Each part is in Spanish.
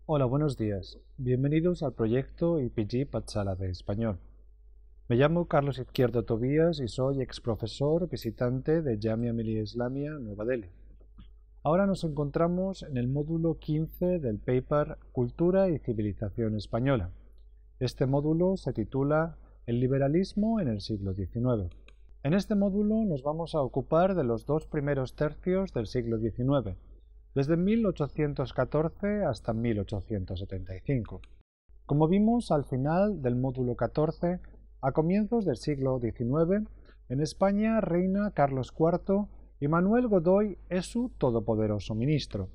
Hola, buenos días. Bienvenidos al proyecto IPG Patsala de Español. Me llamo Carlos Izquierdo Tobías y soy exprofesor visitante de Jamia Millia Islamia, Nueva Delhi. Ahora nos encontramos en el módulo 15 del paper Cultura y Civilización Española. Este módulo se titula El liberalismo en el siglo XIX. En este módulo nos vamos a ocupar de los dos primeros tercios del siglo XIX, desde 1814 hasta 1875. Como vimos al final del módulo 14, a comienzos del siglo XIX, en España reina Carlos IV y Manuel Godoy es su todopoderoso ministro.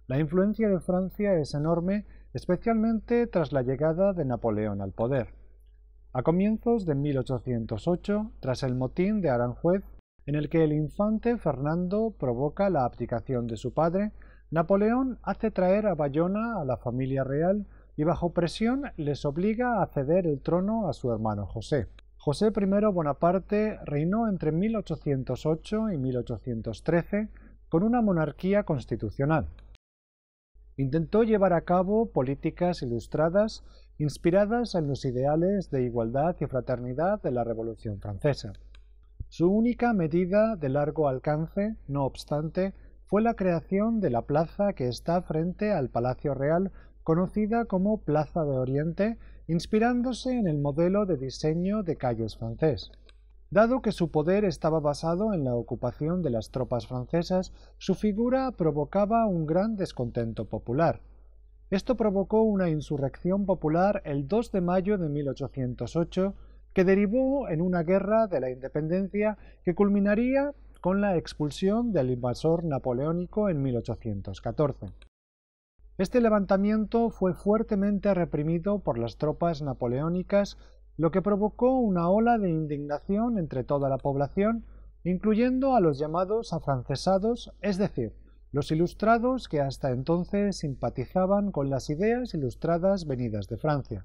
La influencia de Francia es enorme, especialmente tras la llegada de Napoleón al poder. A comienzos de 1808, tras el motín de Aranjuez, en el que el infante Fernando provoca la abdicación de su padre, Napoleón hace traer a Bayona a la familia real y bajo presión les obliga a ceder el trono a su hermano José. José I Bonaparte reinó entre 1808 y 1813 con una monarquía constitucional. Intentó llevar a cabo políticas ilustradas inspiradas en los ideales de igualdad y fraternidad de la Revolución Francesa. Su única medida de largo alcance, no obstante, fue la creación de la plaza que está frente al Palacio Real, conocida como Plaza de Oriente, inspirándose en el modelo de diseño de calles francés. Dado que su poder estaba basado en la ocupación de las tropas francesas, su figura provocaba un gran descontento popular. Esto provocó una insurrección popular el 2 de mayo de 1808, que derivó en una guerra de la independencia que culminaría con la expulsión del invasor napoleónico en 1814. Este levantamiento fue fuertemente reprimido por las tropas napoleónicas, lo que provocó una ola de indignación entre toda la población, incluyendo a los llamados afrancesados, es decir, los ilustrados que hasta entonces simpatizaban con las ideas ilustradas venidas de Francia.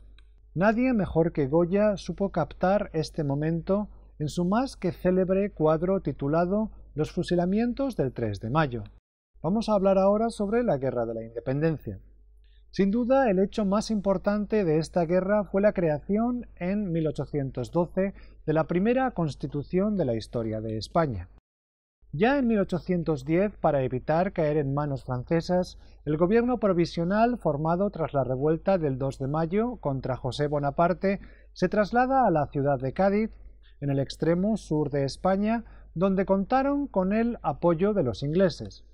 Nadie mejor que Goya supo captar este momento en su más que célebre cuadro titulado Los fusilamientos del 3 de mayo. Vamos a hablar ahora sobre la Guerra de la Independencia. Sin duda, el hecho más importante de esta guerra fue la creación en 1812 de la primera Constitución de la historia de España. Ya en 1810, para evitar caer en manos francesas, el gobierno provisional formado tras la revuelta del 2 de mayo contra José Bonaparte se traslada a la ciudad de Cádiz, en el extremo sur de España, donde contaron con el apoyo de los ingleses.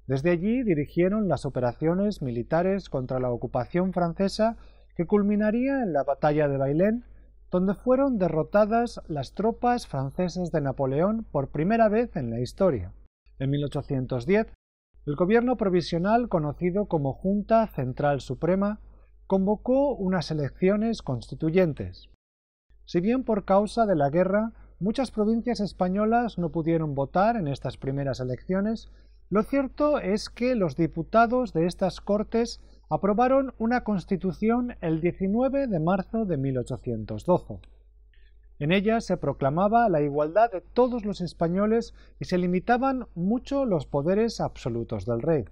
Desde allí dirigieron las operaciones militares contra la ocupación francesa que culminaría en la batalla de Bailén, donde fueron derrotadas las tropas francesas de Napoleón por primera vez en la historia. En 1810, el gobierno provisional conocido como Junta Central Suprema convocó unas elecciones constituyentes. Si bien por causa de la guerra muchas provincias españolas no pudieron votar en estas primeras elecciones, lo cierto es que los diputados de estas Cortes aprobaron una constitución el 19 de marzo de 1812. En ella se proclamaba la igualdad de todos los españoles y se limitaban mucho los poderes absolutos del rey.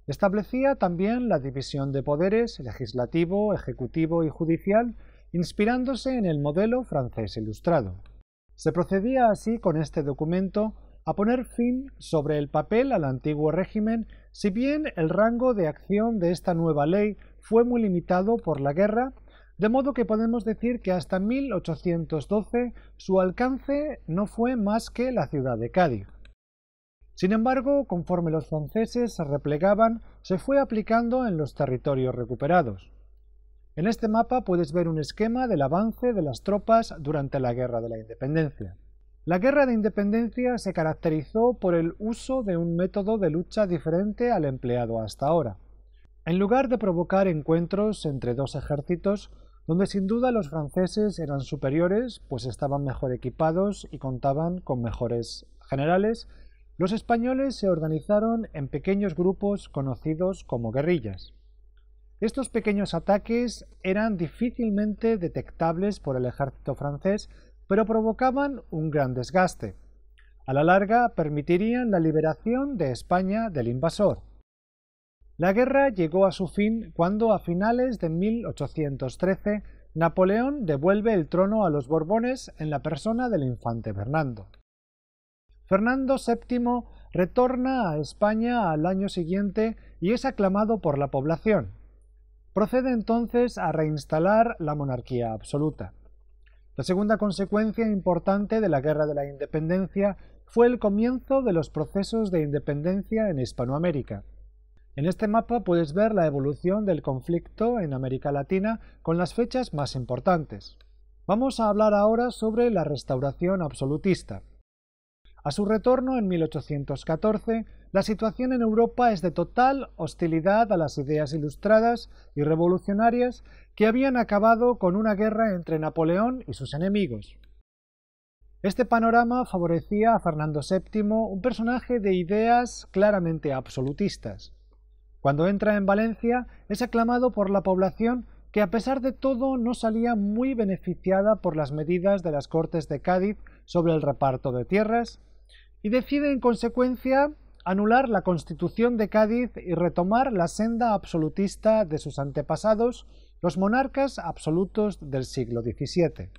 Establecía también la división de poderes legislativo, ejecutivo y judicial, inspirándose en el modelo francés ilustrado. Se procedía así con este documento a poner fin sobre el papel al antiguo régimen, si bien el rango de acción de esta nueva ley fue muy limitado por la guerra, de modo que podemos decir que hasta 1812 su alcance no fue más que la ciudad de Cádiz. Sin embargo, conforme los franceses se replegaban, se fue aplicando en los territorios recuperados. En este mapa puedes ver un esquema del avance de las tropas durante la Guerra de la Independencia. La Guerra de Independencia se caracterizó por el uso de un método de lucha diferente al empleado hasta ahora. En lugar de provocar encuentros entre dos ejércitos, donde sin duda los franceses eran superiores, pues estaban mejor equipados y contaban con mejores generales, los españoles se organizaron en pequeños grupos conocidos como guerrillas. Estos pequeños ataques eran difícilmente detectables por el ejército francés, pero provocaban un gran desgaste. A la larga permitirían la liberación de España del invasor. La guerra llegó a su fin cuando, a finales de 1813, Napoleón devuelve el trono a los Borbones en la persona del infante Fernando. Fernando VII retorna a España al año siguiente y es aclamado por la población. Procede entonces a reinstalar la monarquía absoluta. La segunda consecuencia importante de la Guerra de la Independencia fue el comienzo de los procesos de independencia en Hispanoamérica. En este mapa puedes ver la evolución del conflicto en América Latina con las fechas más importantes. Vamos a hablar ahora sobre la restauración absolutista. A su retorno en 1814, la situación en Europa es de total hostilidad a las ideas ilustradas y revolucionarias que habían acabado con una guerra entre Napoleón y sus enemigos. Este panorama favorecía a Fernando VII, un personaje de ideas claramente absolutistas. Cuando entra en Valencia, es aclamado por la población que, a pesar de todo, no salía muy beneficiada por las medidas de las Cortes de Cádiz sobre el reparto de tierras, y decide en consecuencia anular la Constitución de Cádiz y retomar la senda absolutista de sus antepasados, los monarcas absolutos del siglo XVII.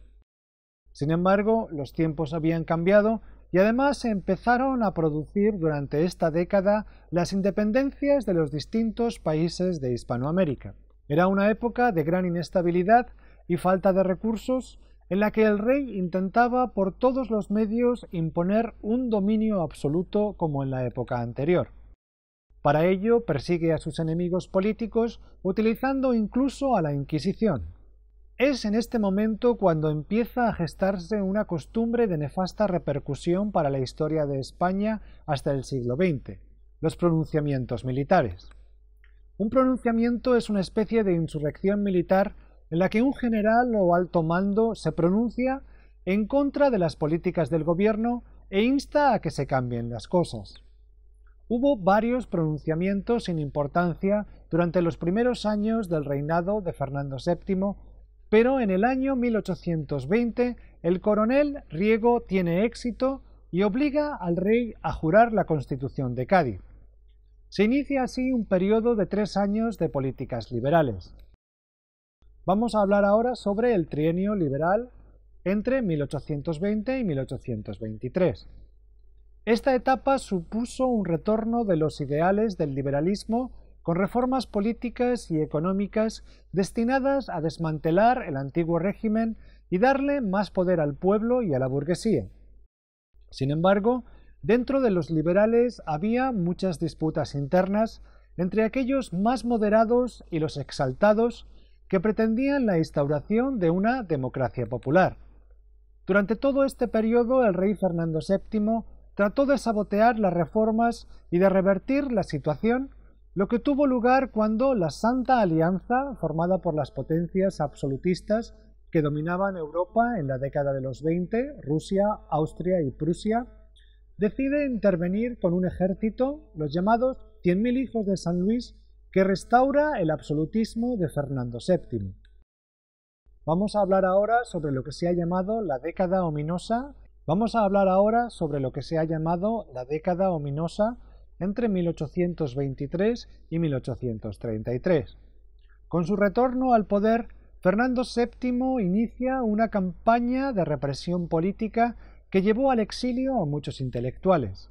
Sin embargo, los tiempos habían cambiado y además se empezaron a producir durante esta década las independencias de los distintos países de Hispanoamérica. Era una época de gran inestabilidad y falta de recursos, en la que el rey intentaba por todos los medios imponer un dominio absoluto como en la época anterior. Para ello persigue a sus enemigos políticos utilizando incluso a la Inquisición. Es en este momento cuando empieza a gestarse una costumbre de nefasta repercusión para la historia de España hasta el siglo XX, los pronunciamientos militares. Un pronunciamiento es una especie de insurrección militar en la que un general o alto mando se pronuncia en contra de las políticas del gobierno e insta a que se cambien las cosas. Hubo varios pronunciamientos sin importancia durante los primeros años del reinado de Fernando VII, pero en el año 1820 el coronel Riego tiene éxito y obliga al rey a jurar la Constitución de Cádiz. Se inicia así un periodo de 3 años de políticas liberales. Vamos a hablar ahora sobre el trienio liberal entre 1820 y 1823. Esta etapa supuso un retorno de los ideales del liberalismo con reformas políticas y económicas destinadas a desmantelar el antiguo régimen y darle más poder al pueblo y a la burguesía. Sin embargo, dentro de los liberales había muchas disputas internas entre aquellos más moderados y los exaltados que pretendían la instauración de una democracia popular. Durante todo este periodo el rey Fernando VII trató de sabotear las reformas y de revertir la situación, lo que tuvo lugar cuando la Santa Alianza, formada por las potencias absolutistas que dominaban Europa en la década de los 20, Rusia, Austria y Prusia, decide intervenir con un ejército, los llamados 100.000 hijos de San Luis, que restaura el absolutismo de Fernando VII. Vamos a hablar ahora sobre lo que se ha llamado la década ominosa. Entre 1823 y 1833. Con su retorno al poder, Fernando VII inicia una campaña de represión política que llevó al exilio a muchos intelectuales.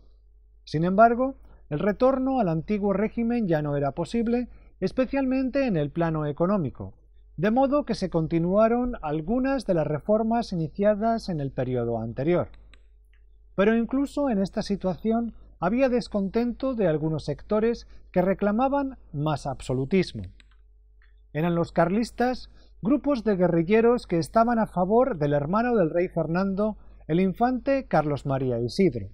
Sin embargo, el retorno al antiguo régimen ya no era posible, especialmente en el plano económico, de modo que se continuaron algunas de las reformas iniciadas en el periodo anterior. Pero incluso en esta situación había descontento de algunos sectores que reclamaban más absolutismo. Eran los carlistas, grupos de guerrilleros que estaban a favor del hermano del rey Fernando, el infante Carlos María Isidro.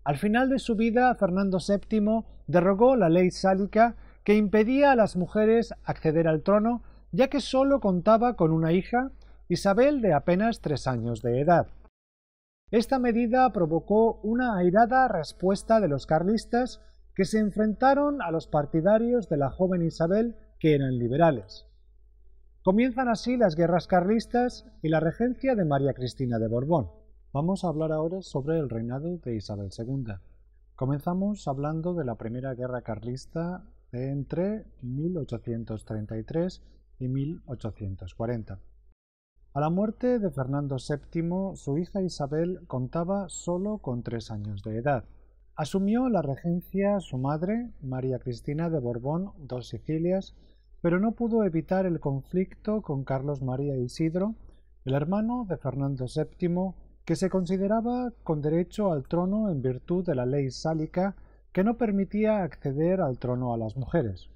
Al final de su vida, Fernando VII derogó la ley sálica que impedía a las mujeres acceder al trono, ya que sólo contaba con una hija, Isabel, de apenas 3 años de edad. Esta medida provocó una airada respuesta de los carlistas, que se enfrentaron a los partidarios de la joven Isabel, que eran liberales. Comienzan así las guerras carlistas y la regencia de María Cristina de Borbón. Vamos a hablar ahora sobre el reinado de Isabel II. Comenzamos hablando de la primera guerra carlista de entre 1833 y 1840. A la muerte de Fernando VII, su hija Isabel contaba solo con 3 años de edad. Asumió la regencia su madre, María Cristina de Borbón, dos Sicilias, pero no pudo evitar el conflicto con Carlos María Isidro, el hermano de Fernando VII, que se consideraba con derecho al trono en virtud de la ley sálica que no permitía acceder al trono a las mujeres.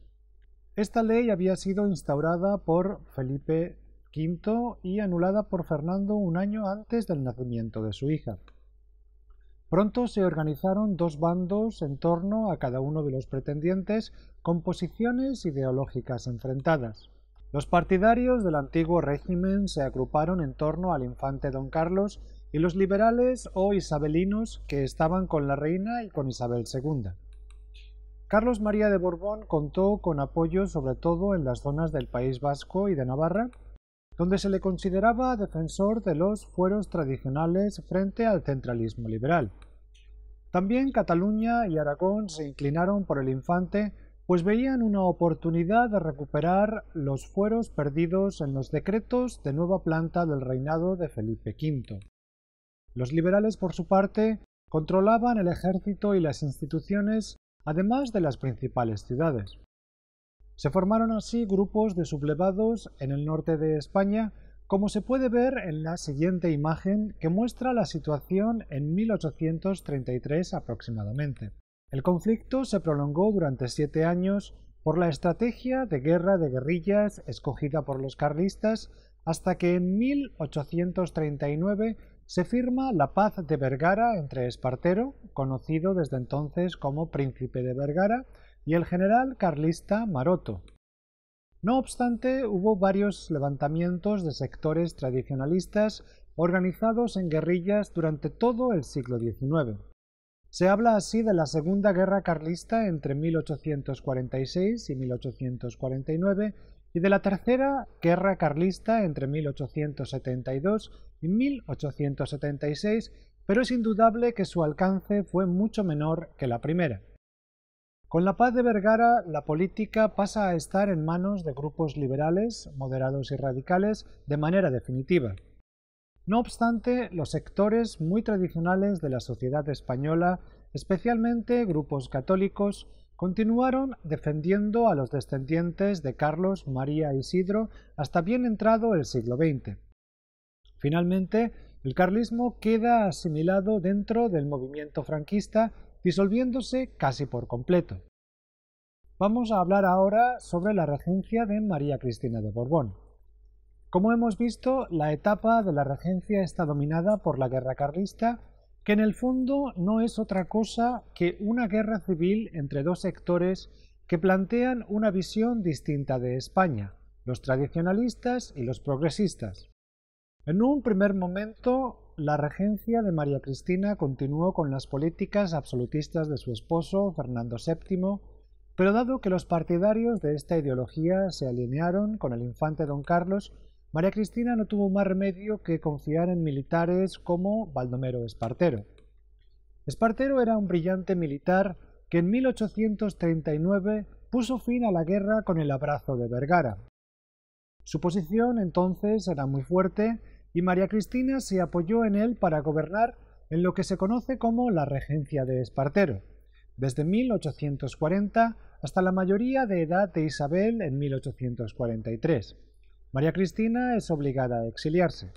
Esta ley había sido instaurada por Felipe V y anulada por Fernando un año antes del nacimiento de su hija. Pronto se organizaron dos bandos en torno a cada uno de los pretendientes con posiciones ideológicas enfrentadas. Los partidarios del antiguo régimen se agruparon en torno al infante don Carlos y los liberales o isabelinos que estaban con la reina y con Isabel II. Carlos María de Borbón contó con apoyo sobre todo en las zonas del País Vasco y de Navarra, donde se le consideraba defensor de los fueros tradicionales frente al centralismo liberal. También Cataluña y Aragón se inclinaron por el infante, pues veían una oportunidad de recuperar los fueros perdidos en los decretos de nueva planta del reinado de Felipe V. Los liberales, por su parte, controlaban el ejército y las instituciones, además de las principales ciudades. Se formaron así grupos de sublevados en el norte de España, como se puede ver en la siguiente imagen que muestra la situación en 1833 aproximadamente. El conflicto se prolongó durante 7 años por la estrategia de guerra de guerrillas escogida por los carlistas hasta que en 1839 se firma la Paz de Vergara entre Espartero, conocido desde entonces como Príncipe de Vergara, y el general carlista Maroto. No obstante, hubo varios levantamientos de sectores tradicionalistas organizados en guerrillas durante todo el siglo XIX. Se habla así de la Segunda Guerra Carlista entre 1846 y 1849 y de la Tercera Guerra Carlista entre 1872 y 1876, pero es indudable que su alcance fue mucho menor que la primera. Con la Paz de Vergara, la política pasa a estar en manos de grupos liberales, moderados y radicales de manera definitiva. No obstante, los sectores muy tradicionales de la sociedad española, especialmente grupos católicos, continuaron defendiendo a los descendientes de Carlos María Isidro hasta bien entrado el siglo XX. Finalmente, el carlismo queda asimilado dentro del movimiento franquista, disolviéndose casi por completo. Vamos a hablar ahora sobre la regencia de María Cristina de Borbón. Como hemos visto, la etapa de la regencia está dominada por la guerra carlista, que en el fondo no es otra cosa que una guerra civil entre dos sectores que plantean una visión distinta de España, los tradicionalistas y los progresistas. En un primer momento, la regencia de María Cristina continuó con las políticas absolutistas de su esposo, Fernando VII, pero dado que los partidarios de esta ideología se alinearon con el infante don Carlos, María Cristina no tuvo más remedio que confiar en militares como Baldomero Espartero. Espartero era un brillante militar que en 1839 puso fin a la guerra con el Abrazo de Vergara. Su posición entonces era muy fuerte y María Cristina se apoyó en él para gobernar en lo que se conoce como la regencia de Espartero, desde 1840 hasta la mayoría de edad de Isabel en 1843. María Cristina es obligada a exiliarse.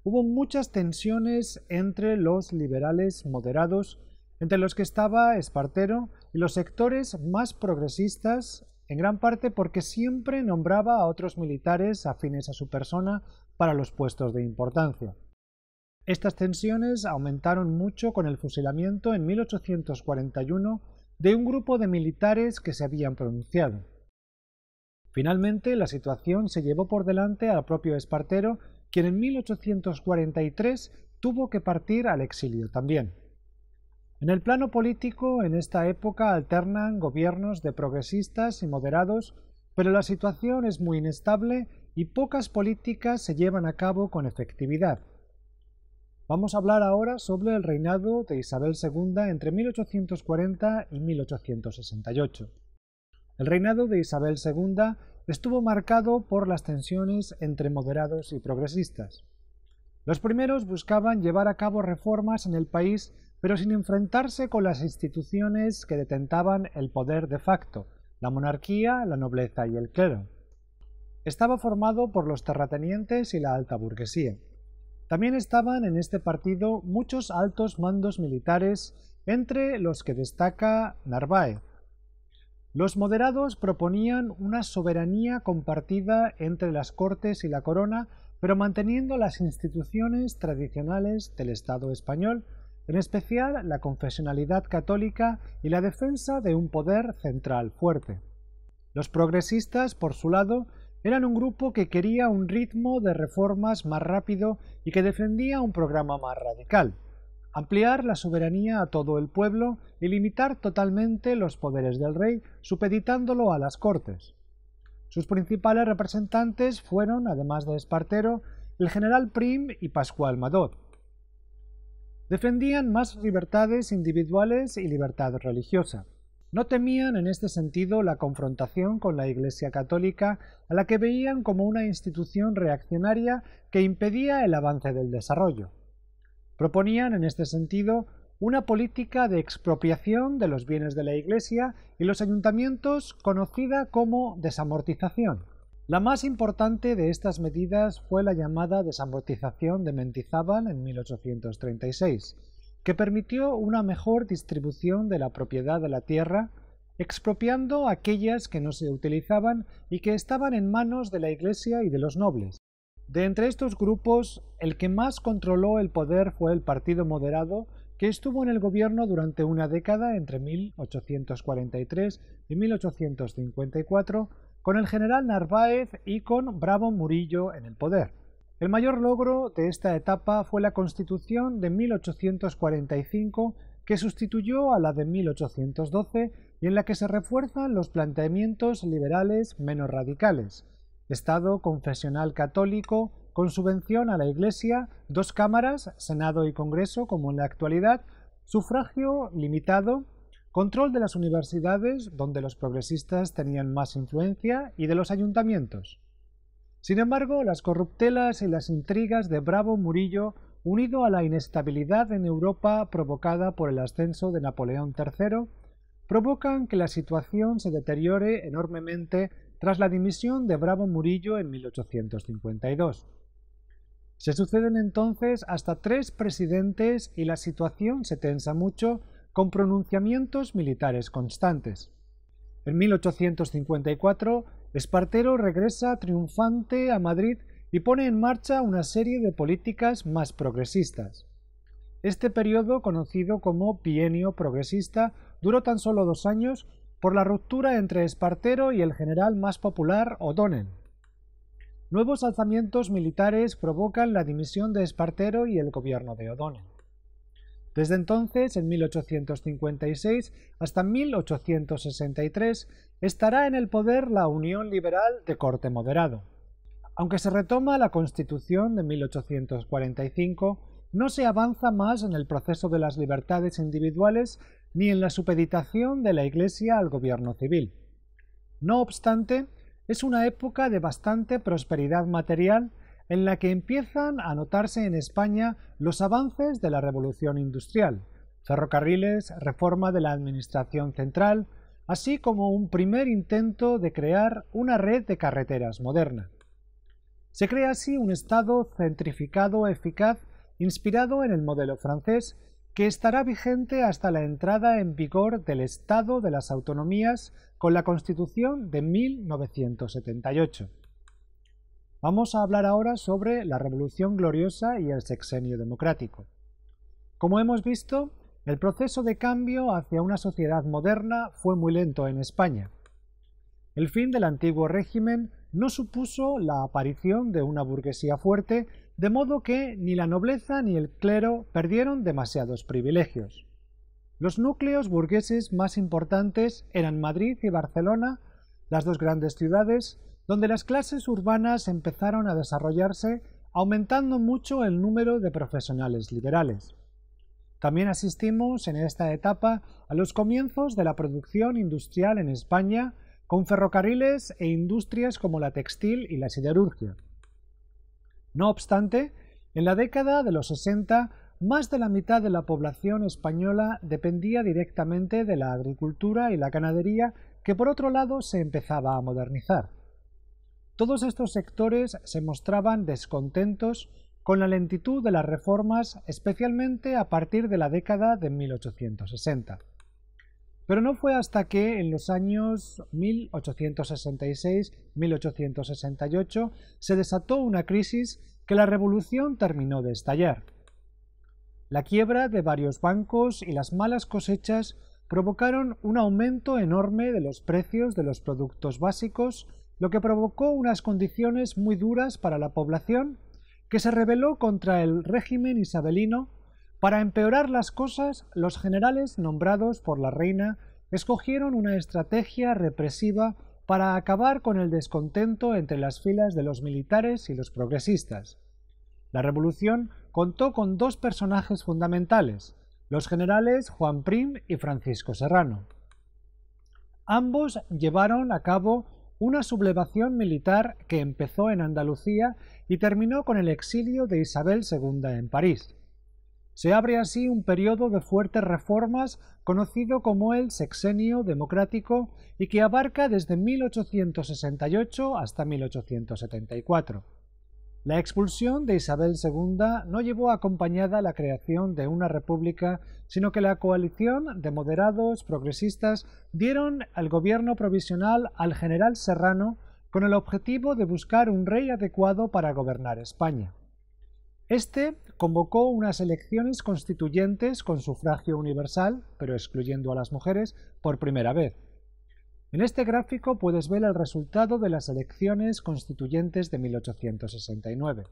Hubo muchas tensiones entre los liberales moderados, entre los que estaba Espartero, y los sectores más progresistas, en gran parte porque siempre nombraba a otros militares afines a su persona para los puestos de importancia. Estas tensiones aumentaron mucho con el fusilamiento en 1841 de un grupo de militares que se habían pronunciado. Finalmente, la situación se llevó por delante al propio Espartero, quien en 1843 tuvo que partir al exilio también. En el plano político, en esta época alternan gobiernos de progresistas y moderados, pero la situación es muy inestable y pocas políticas se llevan a cabo con efectividad. Vamos a hablar ahora sobre el reinado de Isabel II entre 1840 y 1868. El reinado de Isabel II estuvo marcado por las tensiones entre moderados y progresistas. Los primeros buscaban llevar a cabo reformas en el país, pero sin enfrentarse con las instituciones que detentaban el poder de facto, la monarquía, la nobleza y el clero. Estaba formado por los terratenientes y la alta burguesía. También estaban en este partido muchos altos mandos militares, entre los que destaca Narváez. Los moderados proponían una soberanía compartida entre las Cortes y la Corona, pero manteniendo las instituciones tradicionales del Estado español, en especial la confesionalidad católica y la defensa de un poder central fuerte. Los progresistas, por su lado, eran un grupo que quería un ritmo de reformas más rápido y que defendía un programa más radical: ampliar la soberanía a todo el pueblo y limitar totalmente los poderes del rey, supeditándolo a las Cortes. Sus principales representantes fueron, además de Espartero, el general Prim y Pascual Madot. Defendían más libertades individuales y libertad religiosa. No temían en este sentido la confrontación con la Iglesia católica, a la que veían como una institución reaccionaria que impedía el avance del desarrollo. Proponían en este sentido una política de expropiación de los bienes de la Iglesia y los ayuntamientos, conocida como desamortización. La más importante de estas medidas fue la llamada desamortización de Mendizábal en 1836, que permitió una mejor distribución de la propiedad de la tierra, expropiando aquellas que no se utilizaban y que estaban en manos de la Iglesia y de los nobles. De entre estos grupos, el que más controló el poder fue el Partido Moderado, que estuvo en el gobierno durante una década entre 1843 y 1854, con el general Narváez y con Bravo Murillo en el poder. El mayor logro de esta etapa fue la Constitución de 1845, que sustituyó a la de 1812 y en la que se refuerzan los planteamientos liberales menos radicales: Estado confesional católico, con subvención a la Iglesia, 2 cámaras, Senado y Congreso como en la actualidad, sufragio limitado, control de las universidades, donde los progresistas tenían más influencia, y de los ayuntamientos. Sin embargo, las corruptelas y las intrigas de Bravo Murillo, unido a la inestabilidad en Europa provocada por el ascenso de Napoleón III, provocan que la situación se deteriore enormemente tras la dimisión de Bravo Murillo en 1852. Se suceden entonces hasta 3 presidentes y la situación se tensa mucho, con pronunciamientos militares constantes. En 1854, Espartero regresa triunfante a Madrid y pone en marcha una serie de políticas más progresistas. Este periodo, conocido como Bienio Progresista, duró tan solo 2 años por la ruptura entre Espartero y el general más popular, O'Donnell. Nuevos alzamientos militares provocan la dimisión de Espartero y el gobierno de O'Donnell. Desde entonces, en 1856 hasta 1863, estará en el poder la Unión Liberal de corte moderado. Aunque se retoma la Constitución de 1845, no se avanza más en el proceso de las libertades individuales ni en la supeditación de la Iglesia al gobierno civil. No obstante, es una época de bastante prosperidad material en la que empiezan a notarse en España los avances de la Revolución Industrial, ferrocarriles, reforma de la administración central, así como un primer intento de crear una red de carreteras moderna. Se crea así un Estado centrificado eficaz inspirado en el modelo francés, que estará vigente hasta la entrada en vigor del Estado de las Autonomías con la Constitución de 1978. Vamos a hablar ahora sobre la Revolución Gloriosa y el Sexenio Democrático. Como hemos visto, el proceso de cambio hacia una sociedad moderna fue muy lento en España. El fin del antiguo régimen no supuso la aparición de una burguesía fuerte, de modo que ni la nobleza ni el clero perdieron demasiados privilegios. Los núcleos burgueses más importantes eran Madrid y Barcelona, las 2 grandes ciudades, donde las clases urbanas empezaron a desarrollarse, aumentando mucho el número de profesionales liberales. También asistimos en esta etapa a los comienzos de la producción industrial en España, con ferrocarriles e industrias como la textil y la siderurgia. No obstante, en la década de los 60, más de la mitad de la población española dependía directamente de la agricultura y la ganadería, que por otro lado se empezaba a modernizar. Todos estos sectores se mostraban descontentos con la lentitud de las reformas, especialmente a partir de la década de 1860. Pero no fue hasta que en los años 1866-1868 se desató una crisis que la revolución terminó de estallar. La quiebra de varios bancos y las malas cosechas provocaron un aumento enorme de los precios de los productos básicos, lo que provocó unas condiciones muy duras para la población, que se rebeló contra el régimen isabelino. Para empeorar las cosas, los generales nombrados por la reina escogieron una estrategia represiva para acabar con el descontento entre las filas de los militares y los progresistas. La revolución contó con dos personajes fundamentales, los generales Juan Prim y Francisco Serrano. Ambos llevaron a cabo una sublevación militar que empezó en Andalucía y terminó con el exilio de Isabel II en París. Se abre así un periodo de fuertes reformas conocido como el Sexenio Democrático y que abarca desde 1868 hasta 1874. La expulsión de Isabel II no llevó acompañada la creación de una república, sino que la coalición de moderados progresistas dieron el gobierno provisional al general Serrano con el objetivo de buscar un rey adecuado para gobernar España. Este convocó unas elecciones constituyentes con sufragio universal, pero excluyendo a las mujeres, por primera vez. En este gráfico puedes ver el resultado de las elecciones constituyentes de 1869.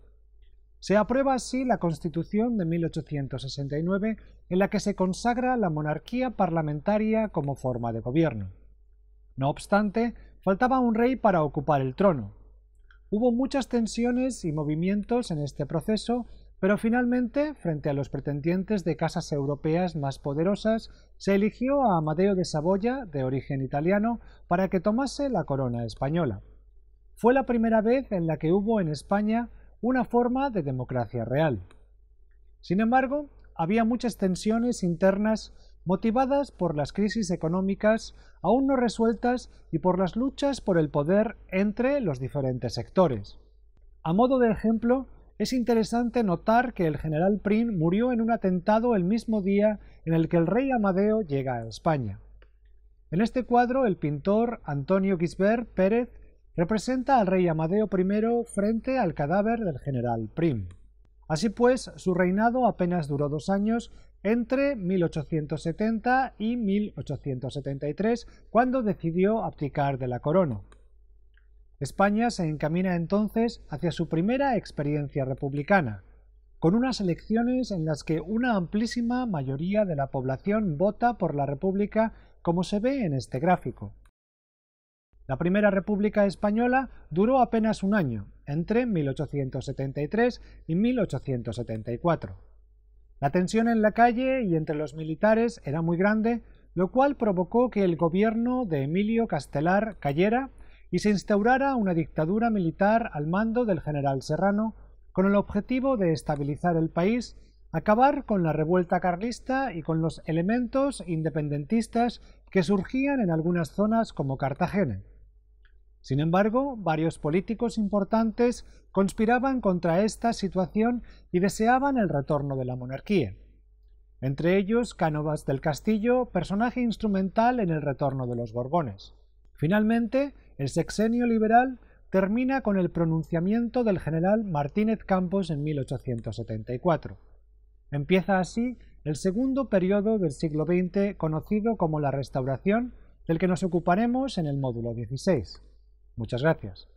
Se aprueba así la Constitución de 1869, en la que se consagra la monarquía parlamentaria como forma de gobierno. No obstante, faltaba un rey para ocupar el trono. Hubo muchas tensiones y movimientos en este proceso, pero finalmente, frente a los pretendientes de casas europeas más poderosas, se eligió a Amadeo de Saboya, de origen italiano, para que tomase la corona española. Fue la primera vez en la que hubo en España una forma de democracia real. Sin embargo, había muchas tensiones internas motivadas por las crisis económicas aún no resueltas y por las luchas por el poder entre los diferentes sectores. A modo de ejemplo, es interesante notar que el general Prim murió en un atentado el mismo día en el que el rey Amadeo llega a España. En este cuadro, el pintor Antonio Gisbert Pérez representa al rey Amadeo I frente al cadáver del general Prim. Así pues, su reinado apenas duró 2 años, entre 1870 y 1873, cuando decidió abdicar de la corona. España se encamina entonces hacia su primera experiencia republicana, con unas elecciones en las que una amplísima mayoría de la población vota por la República, como se ve en este gráfico. La primera República Española duró apenas un año, entre 1873 y 1874. La tensión en la calle y entre los militares era muy grande, lo cual provocó que el gobierno de Emilio Castelar cayera y se instaurara una dictadura militar al mando del general Serrano, con el objetivo de estabilizar el país, acabar con la revuelta carlista y con los elementos independentistas que surgían en algunas zonas como Cartagena. Sin embargo, varios políticos importantes conspiraban contra esta situación y deseaban el retorno de la monarquía. Entre ellos, Cánovas del Castillo, personaje instrumental en el retorno de los Borbones. Finalmente, el sexenio liberal termina con el pronunciamiento del general Martínez Campos en 1874. Empieza así el segundo periodo del siglo XX conocido como la Restauración, del que nos ocuparemos en el módulo 16. Muchas gracias.